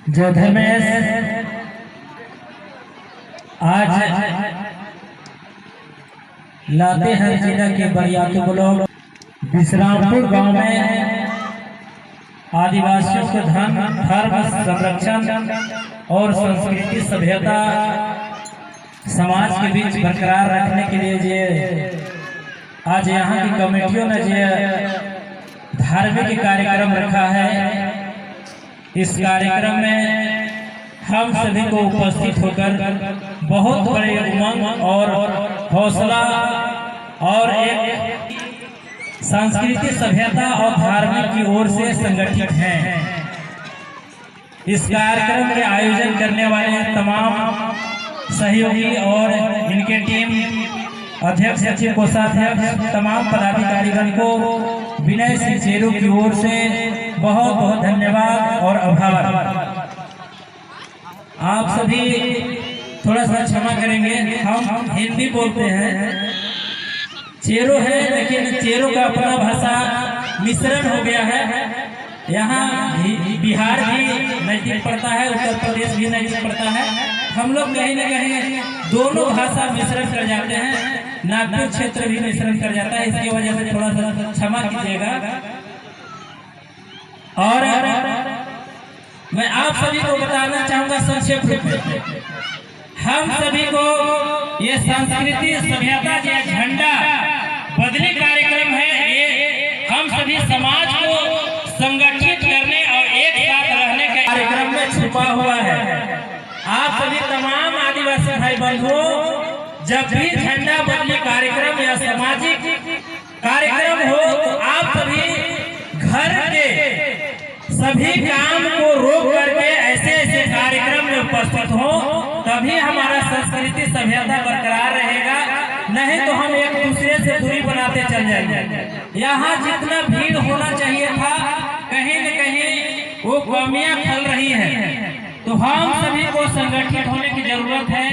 जो धर्मेश आज लातेहार जिला के बरियातू ब्लॉक विश्रामपुर गांव में आदिवासियों को धर्म संरक्षण और संस्कृति सभ्यता समाज के बीच बरकरार रखने के लिए जो आज यहाँ की कमेटियों ने जो धार्मिक कार्यक्रम रखा है, इस कार्यक्रम में हम सभी को उपस्थित होकर बहुत बड़े उमंग और हौसला और एक संस्कृति सभ्यता और धार्मिक की ओर से संगठित हैं। इस कार्यक्रम के आयोजन करने वाले तमाम सहयोगी और इनके टीम अध्यक्ष सचिव कोषाध्यक्ष तमाम पदाधिकारीगण को विनय सिंह चेरू की ओर से बहुत बहुत धन्यवाद और आभार। आप सभी थोड़ा सा क्षमा करेंगे, हम हिंदी बोलते हैं, चेरो है लेकिन चेरो का अपना भाषा मिश्रण हो गया है। यहाँ बिहार भी नजदीक पड़ता है, उत्तर प्रदेश भी नजदीक पड़ता है, हम लोग कहीं न कहीं दोनों भाषा मिश्रण कर जाते हैं, नागपुर क्षेत्र भी मिश्रण कर जाता है, इसकी वजह से थोड़ा सा क्षमा कीजिएगा। और मैं आप सभी को बताना चाहूंगा संक्षेप रूप में, हम सभी को ये संस्कृति सभ्यता जो झंडा बदली कार्यक्रम है, ये हम सभी समाज को संगठित करने और एक साथ रहने के कार्यक्रम में छुपा हुआ है। आप सभी तमाम आदिवासी भाई बंधुओं, जब भी झंडा बदली कार्यक्रम या सामाजिक कार्यक्रम हो तो आप सभी घर के सभी काम को रोक करके ऐसे ऐसे कार्यक्रम में उपस्थित हो, तभी हमारा संस्कृति सभ्यता बरकरार रहेगा, नहीं तो हम एक दूसरे से दूरी बनाते चल जाएंगे। यहाँ जितना भीड़ होना चाहिए था, कहीं न कहीं वो कमियां खल रही हैं, तो हम सभी को संगठित होने की जरूरत है।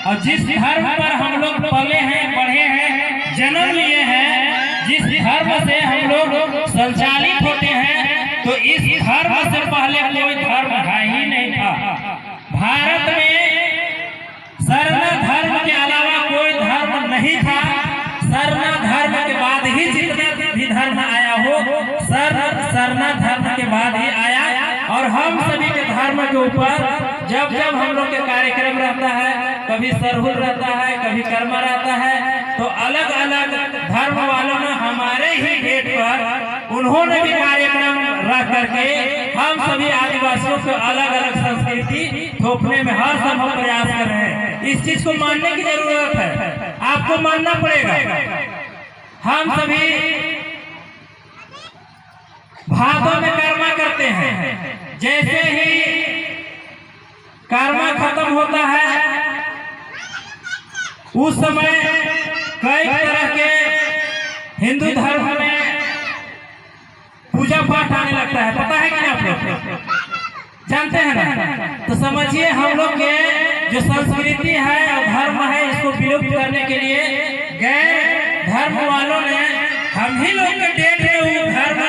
और जिस धर्म पर हम लोग पले हैं, पढ़े हैं, जन्म लिए हैं, जिस धर्म से हम लोग संचालित होते हैं, तो इस धर्म से पहले कोई धर्म ही नहीं था। भारत में सरना धर्म के अलावा कोई धर्म नहीं था। सरना धर्म के बाद ही जितना भी धर्म आया हो, सरना धर्म के बाद ही आया। और हम सभी के धर्म के ऊपर जब जब हम लोग के कार्यक्रम रहता है, कभी सरहुल रहता है, कभी कर्मा रहता है, तो अलग अलग धर्म वालों ने हमारे ही गेट पर उन्होंने भी कार्यक्रम रख करके हम सभी आदिवासियों को अलग अलग संस्कृति थोपने में हर संभव प्रयास कर रहे हैं। इस चीज को मानने की जरूरत है, आपको मानना पड़ेगा। हम सभी भादों में कर्मा करते हैं, जैसे ही कर्मा खत्म होता है उस समय कई तरह के हिंदू धर्म में पूजा पाठ आने लगता है, पता है कि आप लोग जानते हैं ना? तो समझिए हम लोग के जो संस्कृति है और धर्म है, इसको विलुप्त करने के लिए गैर धर्म वालों ने हम ही लोग के डेट में धर्म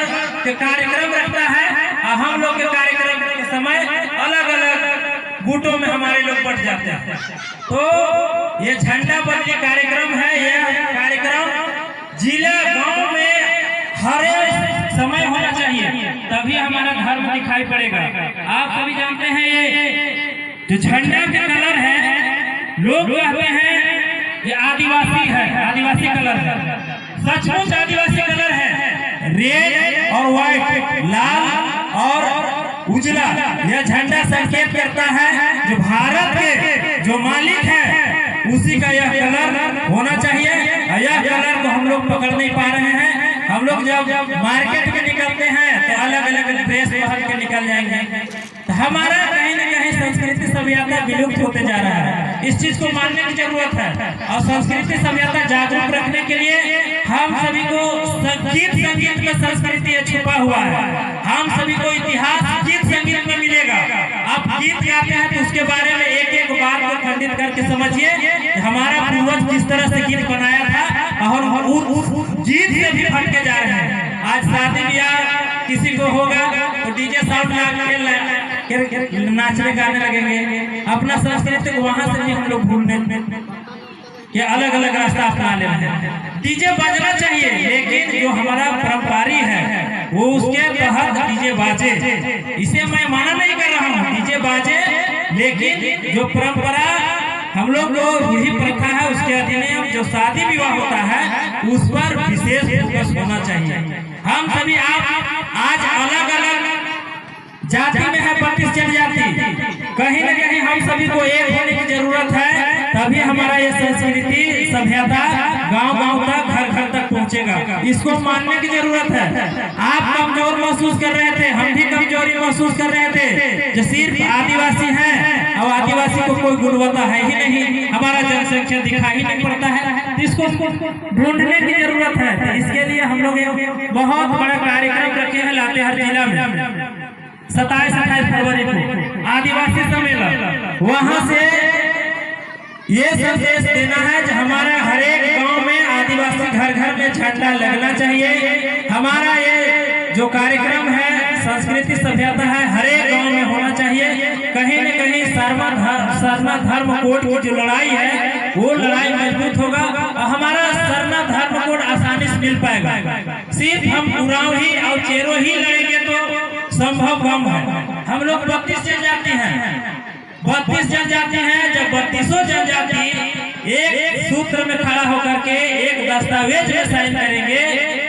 के कार्यक्रम रखता है, और हम लोग के कार्यक्रम के समय अलग अलग गुटों में हमारे लोग बट जाते हैं। तो ये झंडा बदली कार्यक्रम है, यह कार्यक्रम जिला गांव में हर समय होना चाहिए, तभी हमारा धर्म दिखाई पड़ेगा। आप सभी जानते हैं ये जो झंडा के कलर है, लोग कहते हैं ये आदिवासी है, आदिवासी कलर है, सचमुच आदिवासी कलर है। रेड और व्हाइट, लाल और उजला, यह झंडा संकेत करता है जो भारत के जो मालिक है उसी का यह कलर होना चाहिए। यह कलर को हम लोग पकड़ नहीं पा रहे हैं। हम लोग जब मार्केट में निकलते हैं तो अलग अलग ड्रेस पहन के निकल जाएंगे, तो हमारा कहीं न कहीं संस्कृति सभ्यता विलुप्त होते जा रहा है। इस चीज को मानने की जरूरत है, और संस्कृति सभ्यता जागरूक रखने के लिए हम सभी को गीत में संस्कृति छुपा हुआ है। हम सभी को इतिहास गीत संगीत में मिलेगा। आप गीत गाते हैं तो उसके बारे में एक एक बात को खंडित करके समझिए, हमारा पूर्वज किस तरह से गीत बनाया था, और गीत से भी फट के जा रहे हैं। आज शादी ब्याह किसी को होगा तो डीजे साउंड लगा के नाचने गाने लगेंगे। अपना संस्कृति को वहां से भी हम लोग भूलने कि अलग अलग रास्ता अपना ले रहे हैं। डीजे बजना चाहिए, लेकिन जो हमारा परंपरारी है वो उसके तहत डीजे बाजे। इसे मैं माना नहीं कर रहा हूँ, डीजे बाजे, लेकिन जो परंपरा हम लोग को रूढ़ी प्रथा है उसके अधिनियम जो शादी विवाह होता है उस पर विशेष फोकस होना चाहिए। हम सभी आप आज अलग अलग जाति में है, 32 जनजाति, कहीं न कहीं हम सभी को एक होने की जरूरत है, तभी हमारा ये संस्कृति सभ्यता गांव-गांव तक, घर-घर तक पहुंचेगा। इसको मानने की जरूरत है। आप कमजोर महसूस कर रहे थे, हम भी कमजोरी महसूस कर रहे थे, जो सिर्फ आदिवासी हैं और आदिवासी को कोई गुणवत्ता है ही नहीं, हमारा जनसंख्या दिखाई नहीं पड़ता है, तो इसको ढूंढने की जरूरत है। तो इसके लिए हम लोग बहुत बड़ा कार्यक्रम रखे हैं लातेहार जिला में 27-28 फरवरी को आदिवासी सम्मेलन। वहां से ये संदेश देना है कि हमारे हर एक गांव में आदिवासी घर घर में झंडा लगना चाहिए। हमारा ये जो कार्यक्रम है संस्कृति सभ्यता है, हर एक गांव में होना चाहिए। कहीं न कहीं सरना धर्म कोड की जो लड़ाई है वो लड़ाई मजबूत होगा और हमारा सरना धर्म कोड आसानी से मिल पाएगा। सिर्फ हम उरांव ही और चेरो ही लड़ेंगे तो संभव कम है। हम लोग 32 जनजाति हैं, 32 जनजाति हैं। जब 32 जनजाति एक सूत्र में खड़ा होकर के एक दस्तावेज में साइन करेंगे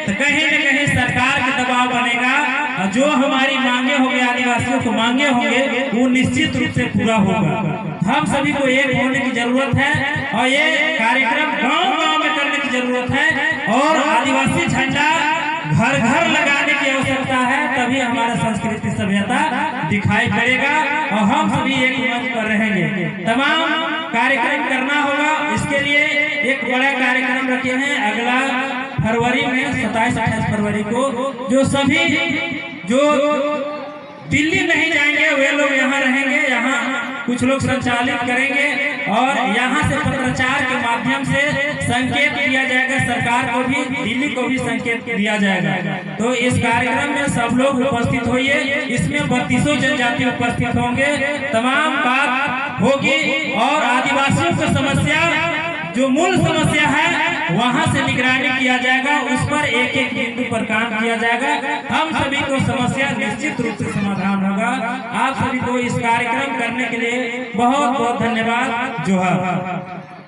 तो कहीं न कहीं सरकार का दबाव बनेगा और जो हमारी मांगे होंगे, आदिवासियों को मांगे होंगे, वो निश्चित रूप से पूरा होगा। हम सभी को एक होने की जरूरत है और ये कार्यक्रम गांव-गांव में करने की जरूरत है और आदिवासी झंडा घर घर लगाने की आवश्यकता है, तभी हमारा संस्कृति सभ्यता दिखाई पड़ेगा और हम सभी एक मंच पर रहेंगे। तमाम कार्यक्रम करना होगा, इसके लिए एक बड़ा कार्यक्रम रखे हैं अगला फरवरी में 27-28 फरवरी को। जो सभी जो दिल्ली नहीं जाएंगे वे लोग यहाँ रहेंगे, यहाँ कुछ लोग संचालित करेंगे और यहाँ से पत्राचार के माध्यम से संकेत दिया जाएगा, सरकार को भी, दिल्ली को भी संकेत दिया जाएगा। तो इस कार्यक्रम में सब लोग उपस्थित होइए। इसमें 32 जनजाति उपस्थित होंगे, तमाम बात होगी और आदिवासियों की समस्या जो मूल समस्या है वहां से निगरानी किया जाएगा, उस पर एक एक बिंदु पर काम किया जाएगा। हम सभी को समस्या निश्चित रूप से समाधान होगा। आप सभी को इस कार्यक्रम करने के लिए बहुत बहुत धन्यवाद। जोहार।